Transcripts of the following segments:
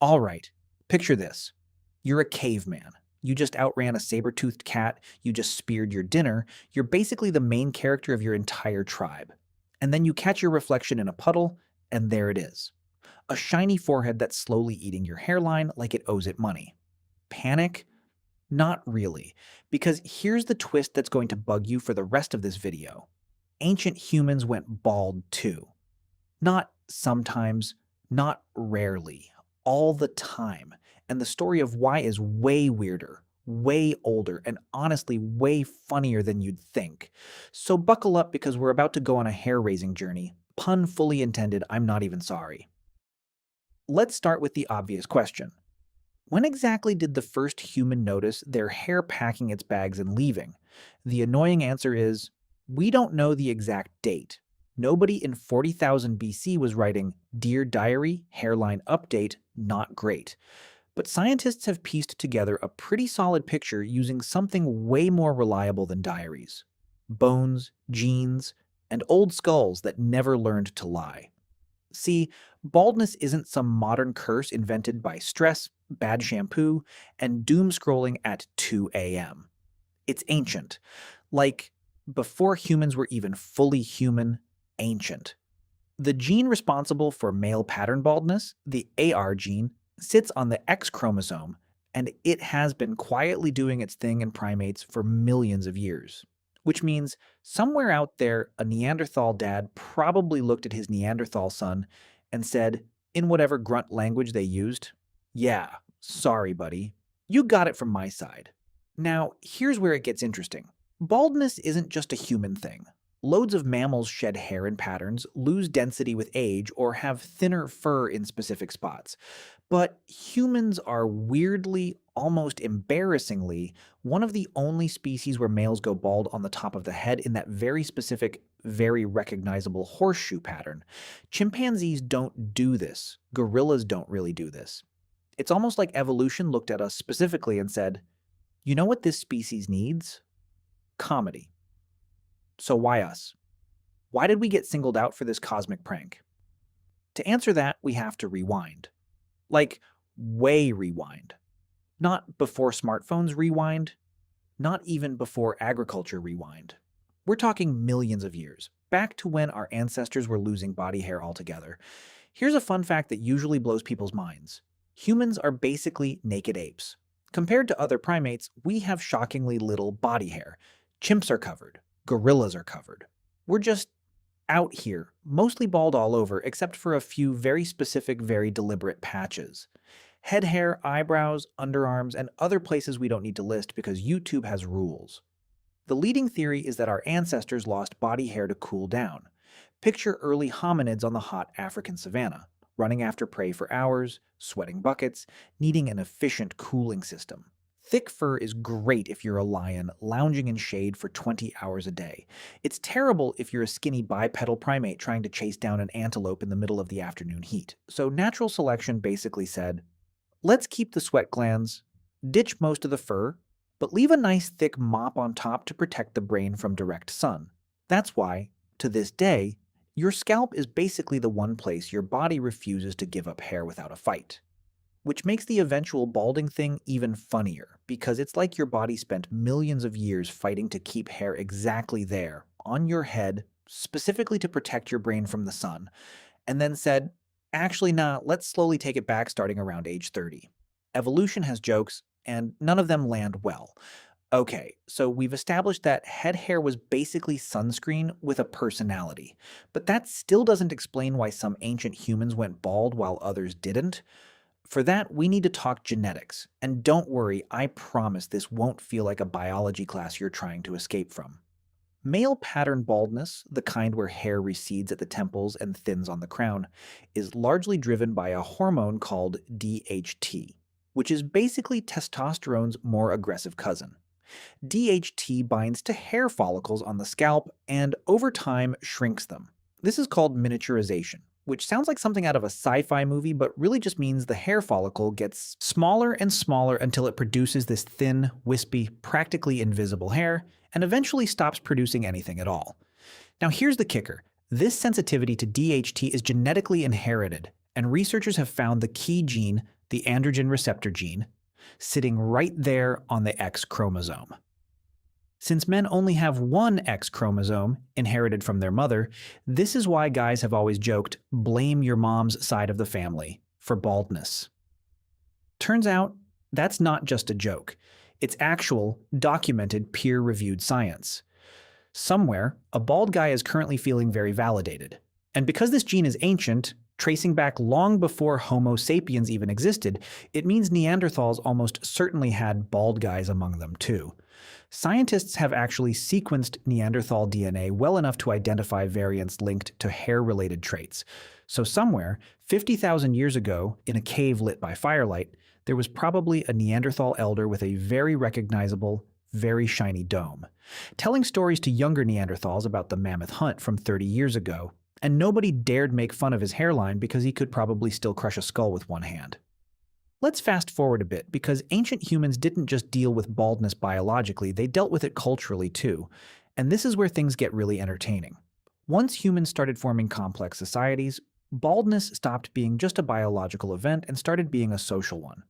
All right, picture this. You're a caveman. You just outran a saber-toothed cat, you just speared your dinner, you're basically the main character of your entire tribe. And then you catch your reflection in a puddle, and there it is. A shiny forehead that's slowly eating your hairline like it owes it money. Panic? Not really, because here's the twist that's going to bug you for the rest of this video. Ancient humans went bald too. Not sometimes, not rarely, all the time. And the story of why is way weirder, way older, and honestly way funnier than you'd think. So buckle up because we're about to go on a hair-raising journey. Pun fully intended, I'm not even sorry. Let's start with the obvious question. When exactly did the first human notice their hair packing its bags and leaving? The annoying answer is, we don't know the exact date. Nobody in 40,000 BC was writing, "Dear Diary, hairline update, not great." But scientists have pieced together a pretty solid picture using something way more reliable than diaries. Bones, genes, and old skulls that never learned to lie. See, baldness isn't some modern curse invented by stress, bad shampoo, and doom scrolling at 2 a.m. It's ancient. Like, before humans were even fully human, ancient. The gene responsible for male pattern baldness, the AR gene, sits on the X chromosome, and it has been quietly doing its thing in primates for millions of years. Which means somewhere out there, a Neanderthal dad probably looked at his Neanderthal son and said, in whatever grunt language they used, "Yeah, sorry, buddy. You got it from my side." Now, here's where it gets interesting. Baldness isn't just a human thing. Loads of mammals shed hair in patterns, lose density with age, or have thinner fur in specific spots. But humans are weirdly, almost embarrassingly, one of the only species where males go bald on the top of the head in that very specific, very recognizable horseshoe pattern. Chimpanzees don't do this. Gorillas don't really do this. It's almost like evolution looked at us specifically and said, you know what this species needs? Comedy. So why us? Why did we get singled out for this cosmic prank? To answer that, we have to rewind. Like, way rewind. Not before smartphones rewind, not even before agriculture rewind. We're talking millions of years, back to when our ancestors were losing body hair altogether. Here's a fun fact that usually blows people's minds. Humans are basically naked apes. Compared to other primates, we have shockingly little body hair. Chimps are covered. Gorillas are covered. We're just out here, mostly bald all over, except for a few very specific, very deliberate patches. Head hair, eyebrows, underarms, and other places we don't need to list because YouTube has rules. The leading theory is that our ancestors lost body hair to cool down. Picture early hominids on the hot African savanna, running after prey for hours, sweating buckets, needing an efficient cooling system. Thick fur is great if you're a lion lounging in shade for 20 hours a day. It's terrible if you're a skinny bipedal primate trying to chase down an antelope in the middle of the afternoon heat. So natural selection basically said, let's keep the sweat glands, ditch most of the fur, but leave a nice thick mop on top to protect the brain from direct sun. That's why, to this day, your scalp is basically the one place your body refuses to give up hair without a fight. Which makes the eventual balding thing even funnier, because it's like your body spent millions of years fighting to keep hair exactly there, on your head, specifically to protect your brain from the sun, and then said, actually nah, let's slowly take it back starting around age 30. Evolution has jokes, and none of them land well. Okay, so we've established that head hair was basically sunscreen with a personality, but that still doesn't explain why some ancient humans went bald while others didn't. For that, we need to talk genetics. And don't worry, I promise this won't feel like a biology class you're trying to escape from. Male pattern baldness, the kind where hair recedes at the temples and thins on the crown, is largely driven by a hormone called DHT, which is basically testosterone's more aggressive cousin. DHT binds to hair follicles on the scalp and, over time, shrinks them. This is called miniaturization, which sounds like something out of a sci-fi movie, but really just means the hair follicle gets smaller and smaller until it produces this thin, wispy, practically invisible hair, and eventually stops producing anything at all. Now here's the kicker. This sensitivity to DHT is genetically inherited, and researchers have found the key gene, the androgen receptor gene, sitting right there on the X chromosome. Since men only have one X chromosome inherited from their mother, this is why guys have always joked, blame your mom's side of the family for baldness. Turns out, that's not just a joke. It's actual, documented, peer-reviewed science. Somewhere, a bald guy is currently feeling very validated. And because this gene is ancient, tracing back long before Homo sapiens even existed, it means Neanderthals almost certainly had bald guys among them too. Scientists have actually sequenced Neanderthal DNA well enough to identify variants linked to hair-related traits. So somewhere, 50,000 years ago, in a cave lit by firelight, there was probably a Neanderthal elder with a very recognizable, very shiny dome, telling stories to younger Neanderthals about the mammoth hunt from 30 years ago, and nobody dared make fun of his hairline because he could probably still crush a skull with one hand. Let's fast forward a bit, because ancient humans didn't just deal with baldness biologically, they dealt with it culturally too. And this is where things get really entertaining. Once humans started forming complex societies, baldness stopped being just a biological event and started being a social one.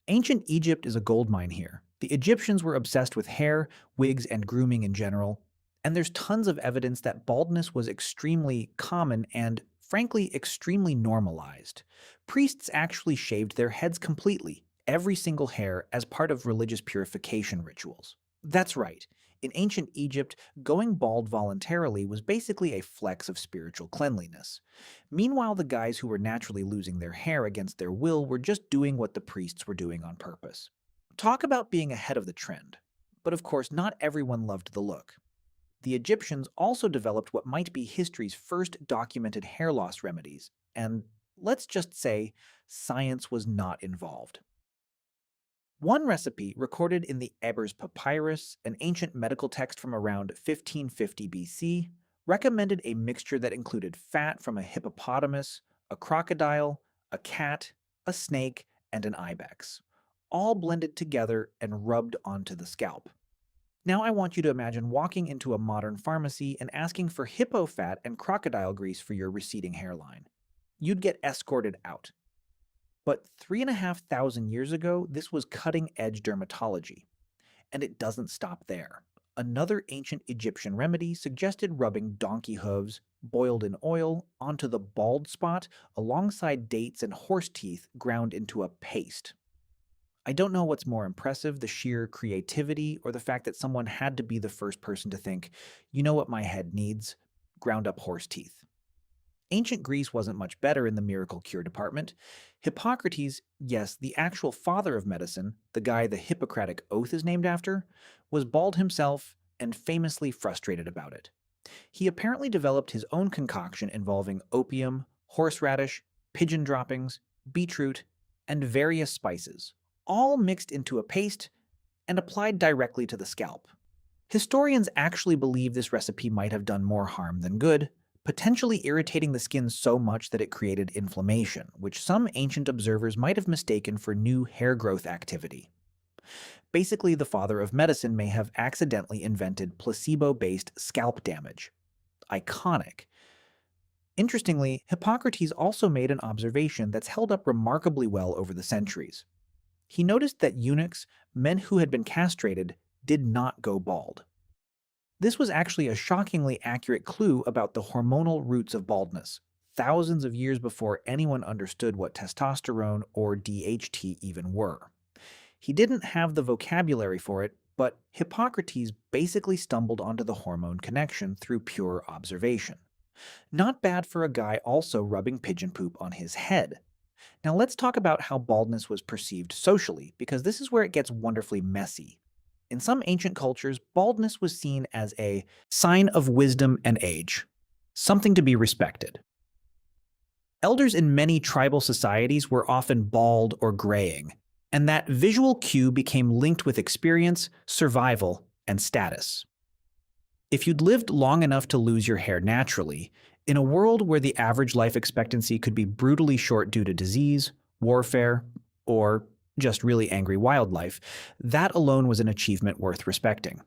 Ancient Egypt is a goldmine here. The Egyptians were obsessed with hair, wigs, and grooming in general, and there's tons of evidence that baldness was extremely common and, frankly, extremely normalized. Priests actually shaved their heads completely, every single hair, as part of religious purification rituals. That's right. In ancient Egypt, going bald voluntarily was basically a flex of spiritual cleanliness. Meanwhile, the guys who were naturally losing their hair against their will were just doing what the priests were doing on purpose. Talk about being ahead of the trend. But of course, not everyone loved the look. The Egyptians also developed what might be history's first documented hair loss remedies, and let's just say, science was not involved. One recipe, recorded in the Ebers Papyrus, an ancient medical text from around 1550 BC, recommended a mixture that included fat from a hippopotamus, a crocodile, a cat, a snake, and an ibex, all blended together and rubbed onto the scalp. Now I want you to imagine walking into a modern pharmacy and asking for hippo fat and crocodile grease for your receding hairline. You'd get escorted out. But 3,500 years ago, this was cutting-edge dermatology. And it doesn't stop there. Another ancient Egyptian remedy suggested rubbing donkey hooves, boiled in oil, onto the bald spot alongside dates and horse teeth ground into a paste. I don't know what's more impressive, the sheer creativity or the fact that someone had to be the first person to think, you know what my head needs? Ground up horse teeth. Ancient Greece wasn't much better in the miracle cure department. Hippocrates, yes, the actual father of medicine, the guy the Hippocratic Oath is named after, was bald himself and famously frustrated about it. He apparently developed his own concoction involving opium, horseradish, pigeon droppings, beetroot, and various spices, all mixed into a paste and applied directly to the scalp. Historians actually believe this recipe might have done more harm than good, potentially irritating the skin so much that it created inflammation, which some ancient observers might have mistaken for new hair growth activity. Basically, the father of medicine may have accidentally invented placebo-based scalp damage. Iconic. Interestingly, Hippocrates also made an observation that's held up remarkably well over the centuries. He noticed that eunuchs, men who had been castrated, did not go bald. This was actually a shockingly accurate clue about the hormonal roots of baldness, thousands of years before anyone understood what testosterone or DHT even were. He didn't have the vocabulary for it, but Hippocrates basically stumbled onto the hormone connection through pure observation. Not bad for a guy also rubbing pigeon poop on his head. Now let's talk about how baldness was perceived socially, because this is where it gets wonderfully messy. In some ancient cultures, baldness was seen as a sign of wisdom and age, something to be respected. Elders in many tribal societies were often bald or graying, and that visual cue became linked with experience, survival, and status. If you'd lived long enough to lose your hair naturally, in a world where the average life expectancy could be brutally short due to disease, warfare, or just really angry wildlife, that alone was an achievement worth respecting.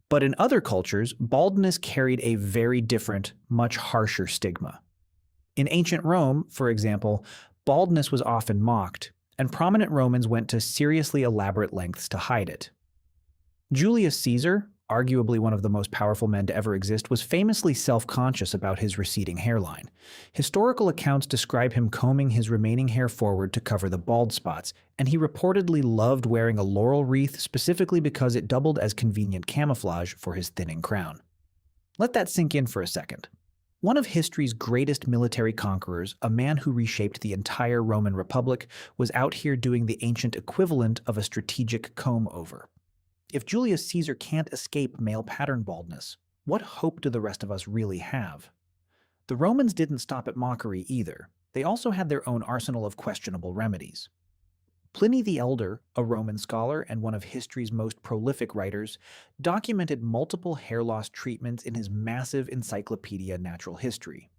But in other cultures, baldness carried a very different, much harsher stigma. In ancient Rome, for example, baldness was often mocked, and prominent Romans went to seriously elaborate lengths to hide it. Julius Caesar, arguably one of the most powerful men to ever exist, was famously self-conscious about his receding hairline. Historical accounts describe him combing his remaining hair forward to cover the bald spots, and he reportedly loved wearing a laurel wreath specifically because it doubled as convenient camouflage for his thinning crown. Let that sink in for a second. One of history's greatest military conquerors, a man who reshaped the entire Roman Republic, was out here doing the ancient equivalent of a strategic comb-over. If Julius Caesar can't escape male pattern baldness, what hope do the rest of us really have? The Romans didn't stop at mockery either. They also had their own arsenal of questionable remedies. Pliny the Elder, a Roman scholar and one of history's most prolific writers, documented multiple hair loss treatments in his massive Encyclopedia Natural History.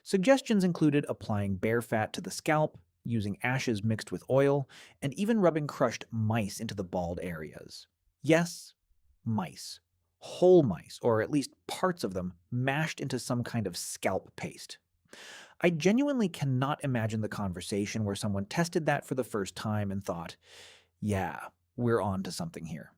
Suggestions included applying bear fat to the scalp, using ashes mixed with oil, and even rubbing crushed mice into the bald areas. Yes, mice. Whole mice, or at least parts of them, mashed into some kind of scalp paste. I genuinely cannot imagine the conversation where someone tested that for the first time and thought, yeah, we're on to something here.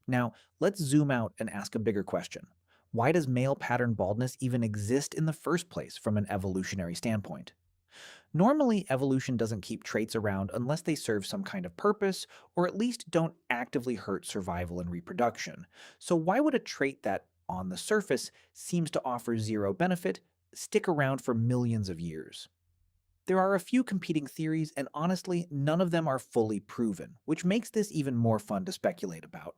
Now, let's zoom out and ask a bigger question. Why does male pattern baldness even exist in the first place from an evolutionary standpoint? Normally, evolution doesn't keep traits around unless they serve some kind of purpose, or at least don't actively hurt survival and reproduction. So why would a trait that, on the surface, seems to offer zero benefit, stick around for millions of years? There are a few competing theories, and honestly, none of them are fully proven, which makes this even more fun to speculate about.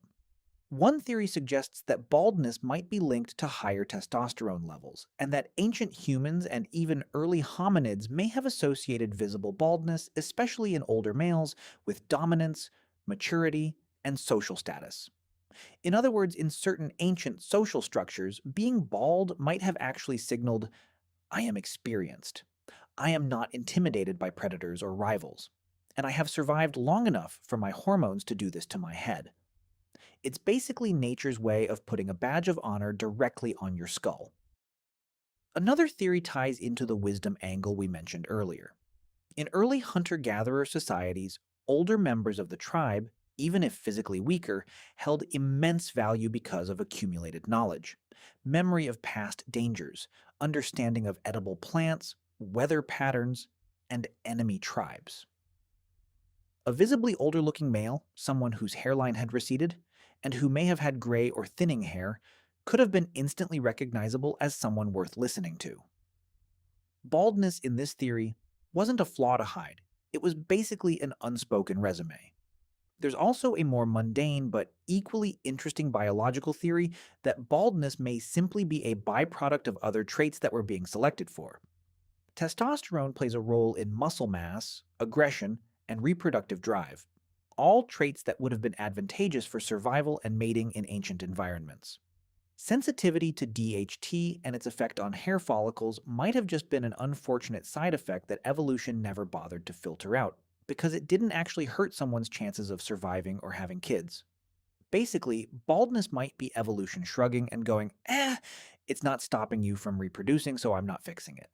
One theory suggests that baldness might be linked to higher testosterone levels, and that ancient humans and even early hominids may have associated visible baldness, especially in older males, with dominance, maturity, and social status. In other words, in certain ancient social structures, being bald might have actually signaled, I am experienced. I am not intimidated by predators or rivals. And I have survived long enough for my hormones to do this to my head. It's basically nature's way of putting a badge of honor directly on your skull. Another theory ties into the wisdom angle we mentioned earlier. In early hunter-gatherer societies, older members of the tribe, even if physically weaker, held immense value because of accumulated knowledge, memory of past dangers, understanding of edible plants, weather patterns, and enemy tribes. A visibly older-looking male, someone whose hairline had receded, and who may have had gray or thinning hair, could have been instantly recognizable as someone worth listening to. Baldness in this theory wasn't a flaw to hide. It was basically an unspoken resume. There's also a more mundane but equally interesting biological theory that baldness may simply be a byproduct of other traits that were being selected for. Testosterone plays a role in muscle mass, aggression, and reproductive drive, all traits that would have been advantageous for survival and mating in ancient environments. Sensitivity to DHT and its effect on hair follicles might have just been an unfortunate side effect that evolution never bothered to filter out, because it didn't actually hurt someone's chances of surviving or having kids. Basically, baldness might be evolution shrugging and going, it's not stopping you from reproducing, so I'm not fixing it.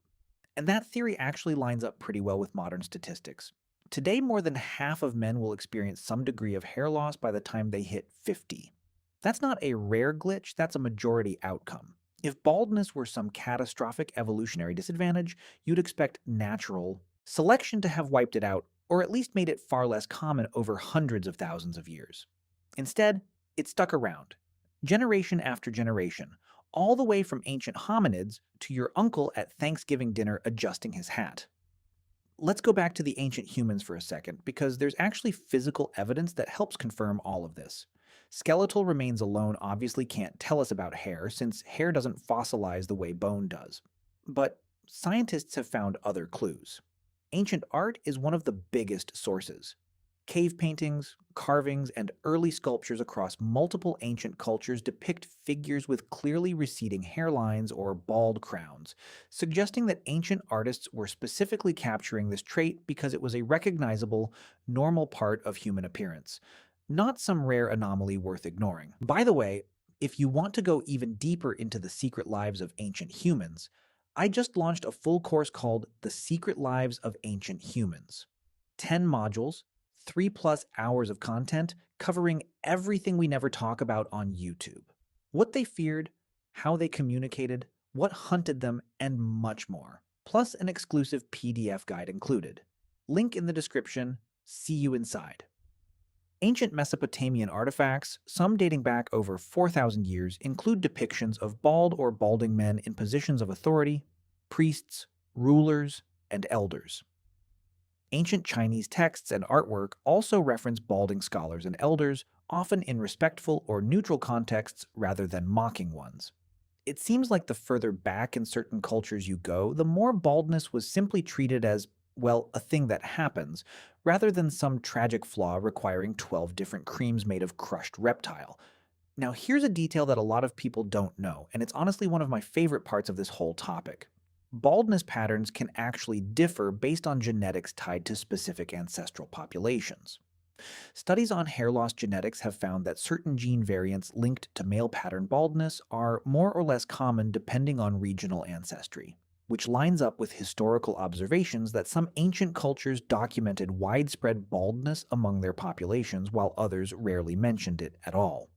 And that theory actually lines up pretty well with modern statistics. Today, more than half of men will experience some degree of hair loss by the time they hit 50. That's not a rare glitch, that's a majority outcome. If baldness were some catastrophic evolutionary disadvantage, you'd expect natural selection to have wiped it out, or at least made it far less common over hundreds of thousands of years. Instead, it stuck around, generation after generation, all the way from ancient hominids to your uncle at Thanksgiving dinner adjusting his hat. Let's go back to the ancient humans for a second, because there's actually physical evidence that helps confirm all of this. Skeletal remains alone obviously can't tell us about hair, since hair doesn't fossilize the way bone does. But scientists have found other clues. Ancient art is one of the biggest sources. Cave paintings, carvings, and early sculptures across multiple ancient cultures depict figures with clearly receding hairlines or bald crowns, suggesting that ancient artists were specifically capturing this trait because it was a recognizable, normal part of human appearance, not some rare anomaly worth ignoring. By the way, if you want to go even deeper into the secret lives of ancient humans, I just launched a full course called The Secret Lives of Ancient Humans. 10 modules, 3+ hours of content covering everything we never talk about on YouTube. What they feared, how they communicated, what hunted them, and much more. Plus an exclusive PDF guide included. Link in the description. See you inside. Ancient Mesopotamian artifacts, some dating back over 4,000 years, include depictions of bald or balding men in positions of authority, priests, rulers, and elders. Ancient Chinese texts and artwork also reference balding scholars and elders, often in respectful or neutral contexts rather than mocking ones. It seems like the further back in certain cultures you go, the more baldness was simply treated as, well, a thing that happens, rather than some tragic flaw requiring 12 different creams made of crushed reptile. Now, here's a detail that a lot of people don't know, and it's honestly one of my favorite parts of this whole topic. Baldness patterns can actually differ based on genetics tied to specific ancestral populations. Studies on hair loss genetics have found that certain gene variants linked to male pattern baldness are more or less common depending on regional ancestry, which lines up with historical observations that some ancient cultures documented widespread baldness among their populations while others rarely mentioned it at all.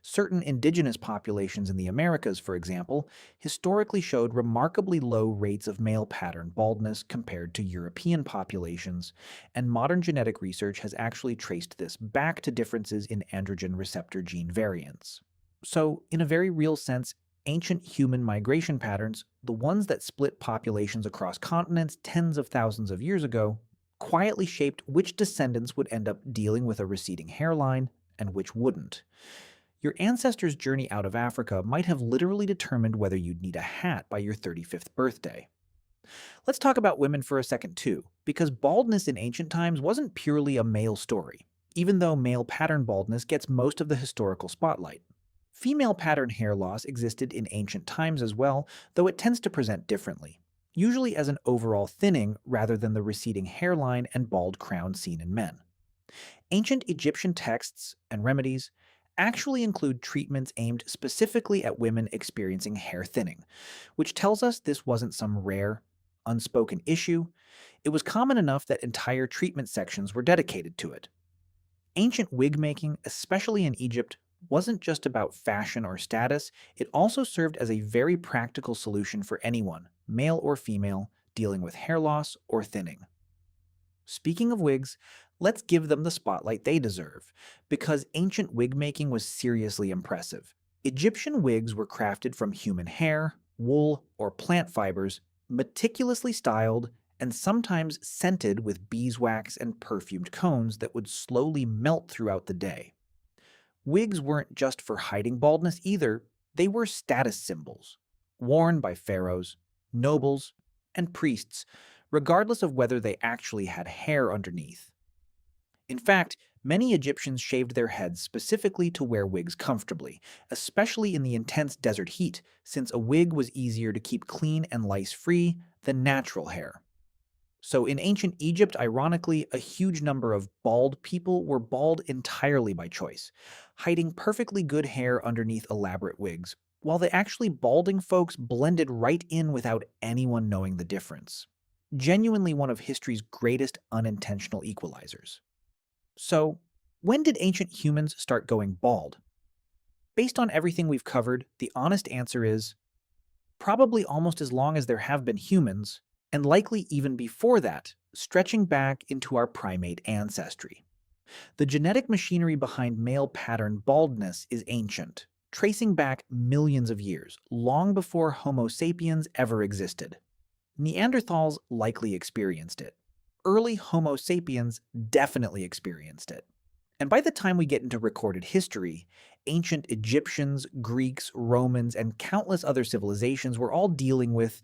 Certain indigenous populations in the Americas, for example, historically showed remarkably low rates of male pattern baldness compared to European populations, and modern genetic research has actually traced this back to differences in androgen receptor gene variants. So, in a very real sense, ancient human migration patterns, the ones that split populations across continents tens of thousands of years ago, quietly shaped which descendants would end up dealing with a receding hairline and which wouldn't. Your ancestors' journey out of Africa might have literally determined whether you'd need a hat by your 35th birthday. Let's talk about women for a second too, because baldness in ancient times wasn't purely a male story, even though male pattern baldness gets most of the historical spotlight. Female pattern hair loss existed in ancient times as well, though it tends to present differently, usually as an overall thinning rather than the receding hairline and bald crown seen in men. Ancient Egyptian texts and remedies actually include treatments aimed specifically at women experiencing hair thinning, which tells us this wasn't some rare, unspoken issue. It was common enough that entire treatment sections were dedicated to it. Ancient wig making, especially in Egypt, wasn't just about fashion or status, it also served as a very practical solution for anyone, male or female, dealing with hair loss or thinning. Speaking of wigs, let's give them the spotlight they deserve, because ancient wig making was seriously impressive. Egyptian wigs were crafted from human hair, wool, or plant fibers, meticulously styled, and sometimes scented with beeswax and perfumed cones that would slowly melt throughout the day. Wigs weren't just for hiding baldness either, they were status symbols, worn by pharaohs, nobles, and priests, regardless of whether they actually had hair underneath. In fact, many Egyptians shaved their heads specifically to wear wigs comfortably, especially in the intense desert heat, since a wig was easier to keep clean and lice-free than natural hair. So in ancient Egypt, ironically, a huge number of bald people were bald entirely by choice, hiding perfectly good hair underneath elaborate wigs, while the actually balding folks blended right in without anyone knowing the difference. Genuinely one of history's greatest unintentional equalizers. So, when did ancient humans start going bald? Based on everything we've covered, the honest answer is probably almost as long as there have been humans, and likely even before that, stretching back into our primate ancestry. The genetic machinery behind male pattern baldness is ancient, tracing back millions of years, long before Homo sapiens ever existed. Neanderthals likely experienced it. Early Homo sapiens definitely experienced it. And by the time we get into recorded history, ancient Egyptians, Greeks, Romans, and countless other civilizations were all dealing with,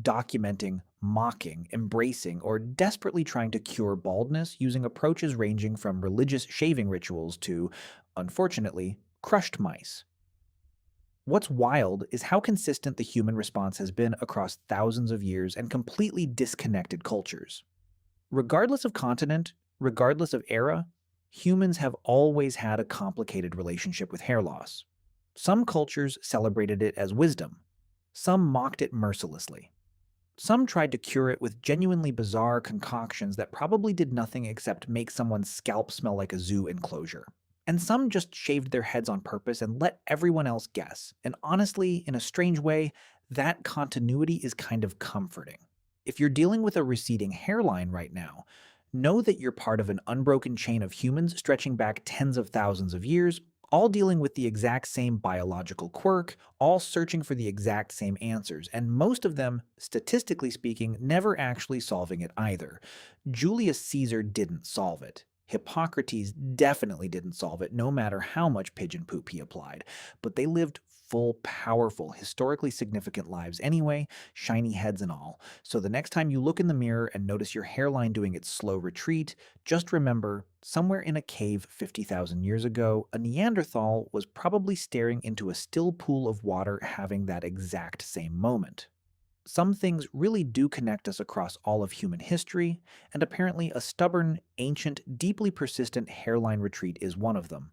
documenting, mocking, embracing, or desperately trying to cure baldness using approaches ranging from religious shaving rituals to, unfortunately, crushed mice. What's wild is how consistent the human response has been across thousands of years and completely disconnected cultures. Regardless of continent, regardless of era, humans have always had a complicated relationship with hair loss. Some cultures celebrated it as wisdom. Some mocked it mercilessly. Some tried to cure it with genuinely bizarre concoctions that probably did nothing except make someone's scalp smell like a zoo enclosure. And some just shaved their heads on purpose and let everyone else guess. And honestly, in a strange way, that continuity is kind of comforting. If you're dealing with a receding hairline right now, know that you're part of an unbroken chain of humans stretching back tens of thousands of years, all dealing with the exact same biological quirk, all searching for the exact same answers, and most of them, statistically speaking, never actually solving it either. Julius Caesar didn't solve it. Hippocrates definitely didn't solve it, no matter how much pigeon poop he applied. But they lived full, powerful, historically significant lives anyway, shiny heads and all. So the next time you look in the mirror and notice your hairline doing its slow retreat, just remember, somewhere in a cave 50,000 years ago, a Neanderthal was probably staring into a still pool of water having that exact same moment. Some things really do connect us across all of human history, and apparently a stubborn, ancient, deeply persistent hairline retreat is one of them.